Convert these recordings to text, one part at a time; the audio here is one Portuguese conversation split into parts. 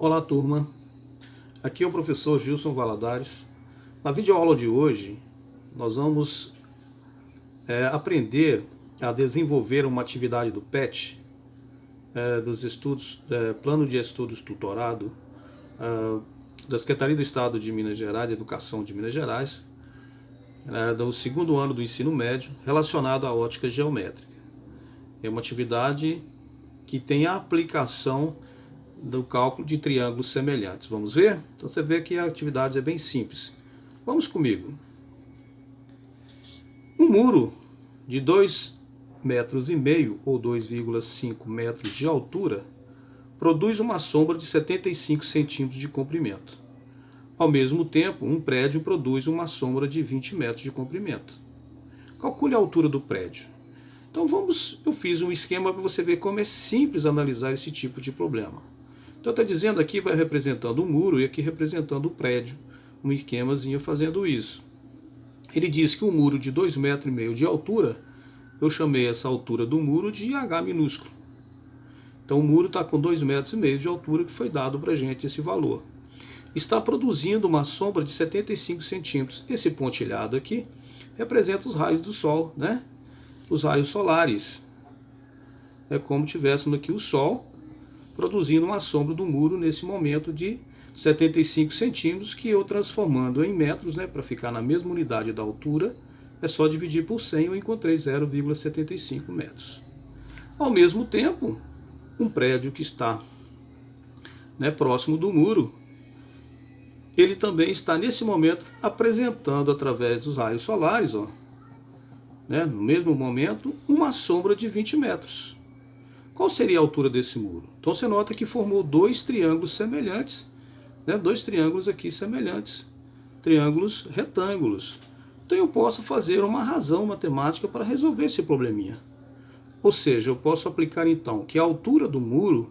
Olá, turma. Aqui é o professor Gilson Valadares. Na videoaula de hoje, nós vamos aprender a desenvolver uma atividade do PET, dos estudos, Plano de Estudos Tutorado, da Secretaria do Estado de Minas Gerais, de Educação de Minas Gerais, do segundo ano do ensino médio, relacionado à ótica geométrica. É uma atividade que tem a aplicação do cálculo de triângulos semelhantes. Vamos ver? Então você vê que a atividade é bem simples. Vamos comigo. Um muro de 2,5 metros ou 2,5 metros de altura produz uma sombra de 75 centímetros de comprimento. Ao mesmo tempo, um prédio produz uma sombra de 20 metros de comprimento. Calcule a altura do prédio. Então eu fiz um esquema para você ver como é simples analisar esse tipo de problema. Então está dizendo aqui, vai representando o muro e aqui representando o prédio. Um esquemazinho fazendo isso. Ele diz que um muro de 2,5 metros de altura, eu chamei essa altura do muro de H minúsculo. Então o muro está com 2,5 metros de altura, que foi dado para a gente esse valor. Está produzindo uma sombra de 75 centímetros. Esse pontilhado aqui representa os raios do Sol, né? Os raios solares. É como tivéssemos aqui o Sol produzindo uma sombra do muro nesse momento de 75 centímetros, que eu transformando em metros, né, para ficar na mesma unidade da altura, é só dividir por 100, eu encontrei 0,75 metros. Ao mesmo tempo, um prédio que está, né, próximo do muro, ele também está nesse momento apresentando através dos raios solares, né, no mesmo momento, uma sombra de 20 metros. Qual seria a altura desse muro? Então você nota que formou dois triângulos semelhantes, né? Dois triângulos aqui semelhantes, triângulos retângulos. Então eu posso fazer uma razão matemática para resolver esse probleminha. Ou seja, eu posso aplicar então que a altura do muro,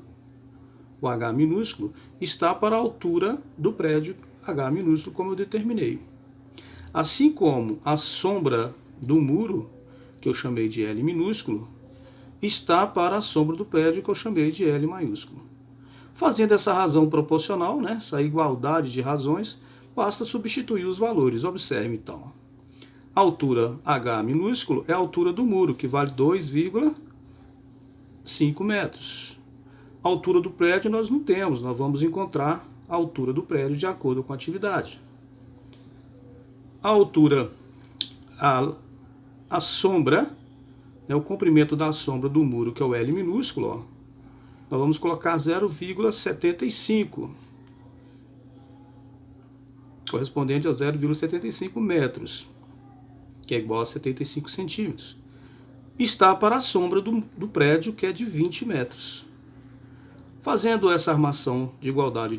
o H minúsculo, está para a altura do prédio H minúsculo, como eu determinei. Assim como a sombra do muro, que eu chamei de L minúsculo, está para a sombra do prédio, que eu chamei de L maiúsculo. Fazendo essa razão proporcional, né, essa igualdade de razões, basta substituir os valores. Observe então. A altura H minúsculo é a altura do muro, que vale 2,5 metros. A altura do prédio nós não temos, nós vamos encontrar a altura do prédio de acordo com a atividade. A altura, a sombra, o comprimento da sombra do muro, que é o L minúsculo, nós vamos colocar 0,75, correspondente a 0,75 metros, que é igual a 75 centímetros. Está para a sombra do prédio, que é de 20 metros. Fazendo essa armação de igualdade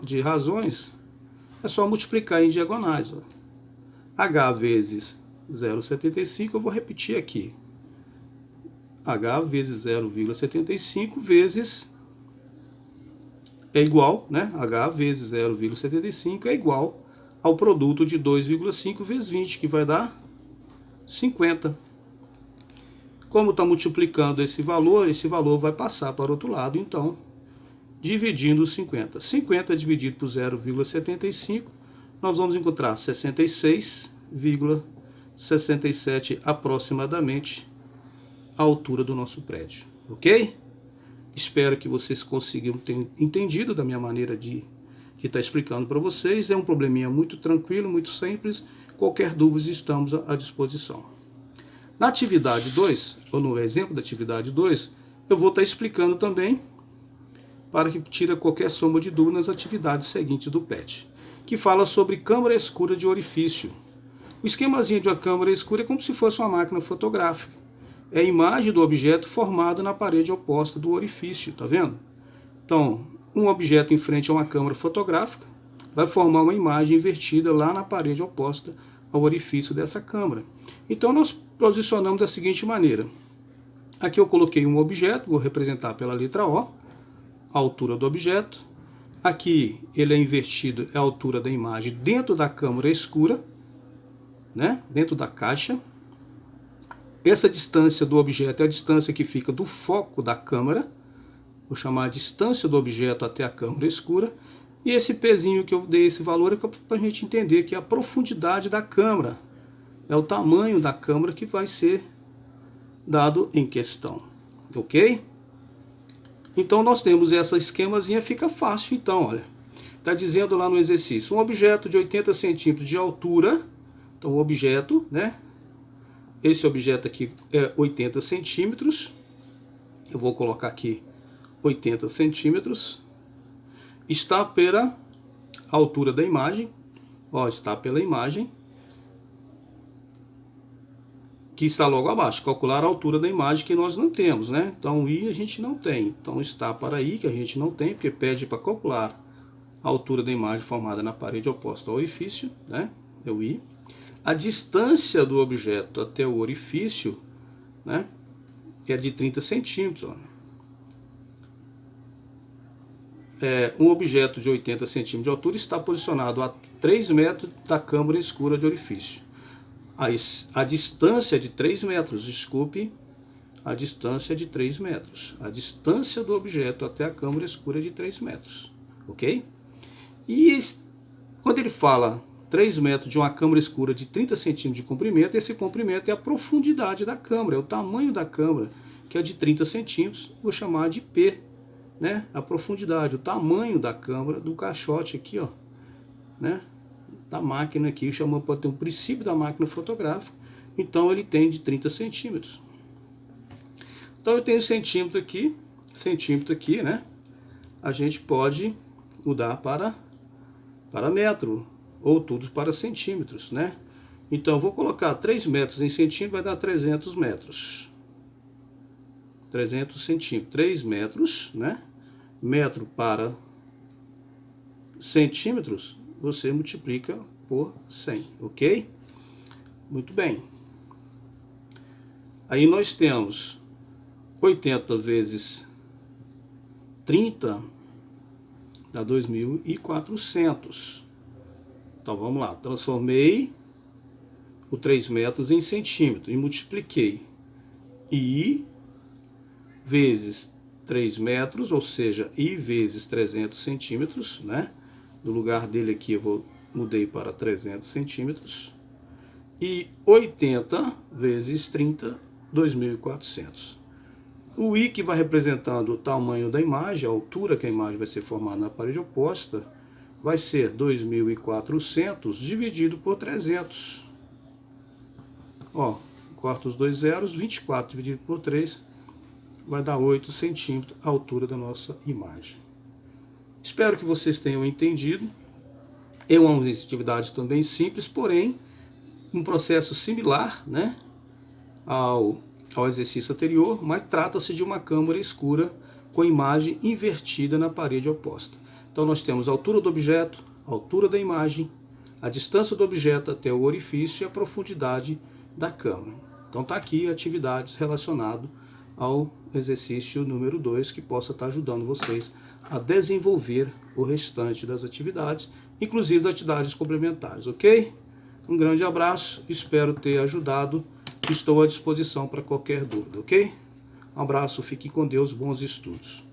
de razões, é só multiplicar em diagonais. H vezes 0,75, eu vou repetir aqui. H vezes 0,75 vezes é igual, né? H vezes 0,75 é igual ao produto de 2,5 vezes 20, que vai dar 50. Como está multiplicando esse valor vai passar para o outro lado, então, dividindo os 50. 50 dividido por 0,75, nós vamos encontrar 66,67 aproximadamente a altura do nosso prédio, ok? Espero que vocês consigam ter entendido da minha maneira de estar explicando para vocês. É um probleminha muito tranquilo, muito simples. Qualquer dúvida, estamos à disposição. Na atividade 2, ou no exemplo da atividade 2, eu vou estar explicando também para que tire qualquer sombra de dúvida nas atividades seguintes do PET, que fala sobre câmara escura de orifício. O esquemazinho de uma câmara escura é como se fosse uma máquina fotográfica. É a imagem do objeto formada na parede oposta do orifício, tá vendo? Então, um objeto em frente a uma câmera fotográfica vai formar uma imagem invertida lá na parede oposta ao orifício dessa câmera. Então, nós posicionamos da seguinte maneira. Aqui eu coloquei um objeto, vou representar pela letra O, a altura do objeto. Aqui ele é invertido, é a altura da imagem dentro da câmara escura, né? Dentro da caixa. Essa distância do objeto é a distância que fica do foco da câmera, vou chamar a distância do objeto até a câmara escura, e esse Pzinho que eu dei esse valor é para a gente entender que é a profundidade da câmara, é o tamanho da câmara que vai ser dado em questão, ok? Então nós temos essa esquemazinha, fica fácil então, olha. Está dizendo lá no exercício, um objeto de 80 centímetros de altura, então o objeto, né? Esse objeto aqui é 80 centímetros, eu vou colocar aqui 80 centímetros, está pela altura da imagem, ó, está pela imagem, que está logo abaixo, calcular a altura da imagem que nós não temos, né? Então I a gente não tem, então está para I que a gente não tem, porque pede para calcular a altura da imagem formada na parede oposta ao orifício, né? É o I. A distância do objeto até o orifício, né? É de 30 centímetros, ó. Um objeto de 80 centímetros de altura está posicionado a 3 metros da câmara escura de orifício. A distância é de 3 metros, desculpe, a distância é de 3 metros. A distância do objeto até a câmara escura é de 3 metros, ok? E quando ele fala 3 metros de uma câmara escura de 30 centímetros de comprimento, esse comprimento é a profundidade da câmara, é o tamanho da câmara, que é de 30 centímetros, vou chamar de P, né? A profundidade, o tamanho da câmara, do caixote aqui, ó, né? Da máquina aqui, pode ter um princípio da máquina fotográfica, então ele tem de 30 centímetros. Então eu tenho centímetro aqui, né? A gente pode mudar para metro, ou tudo para centímetros, né? Então eu vou colocar 3 metros em centímetro, vai dar 300 metros. 300 centímetros, 3 metros, né? Metro para centímetros, você multiplica por 100, ok? Muito bem. Aí nós temos 80 vezes 30 dá 2.400. Então vamos lá, transformei o 3 metros em centímetro e multipliquei I vezes 3 metros, ou seja, I vezes 300 centímetros, né? No lugar dele aqui eu mudei para 300 centímetros. E 80 vezes 30, 2.400. O I que vai representando o tamanho da imagem, a altura que a imagem vai ser formada na parede oposta, vai ser 2.400 dividido por 300. Ó, corta os dois zeros, 24 dividido por 3 vai dar 8 centímetros a altura da nossa imagem. Espero que vocês tenham entendido. É uma atividade também simples, porém um processo similar, né, ao exercício anterior, mas trata-se de uma câmara escura com imagem invertida na parede oposta. Então nós temos a altura do objeto, a altura da imagem, a distância do objeto até o orifício e a profundidade da câmara. Então está aqui atividades relacionadas ao exercício número 2, que possa estar ajudando vocês a desenvolver o restante das atividades, inclusive as atividades complementares, ok? Um grande abraço, espero ter ajudado, estou à disposição para qualquer dúvida, ok? Um abraço, fique com Deus, bons estudos.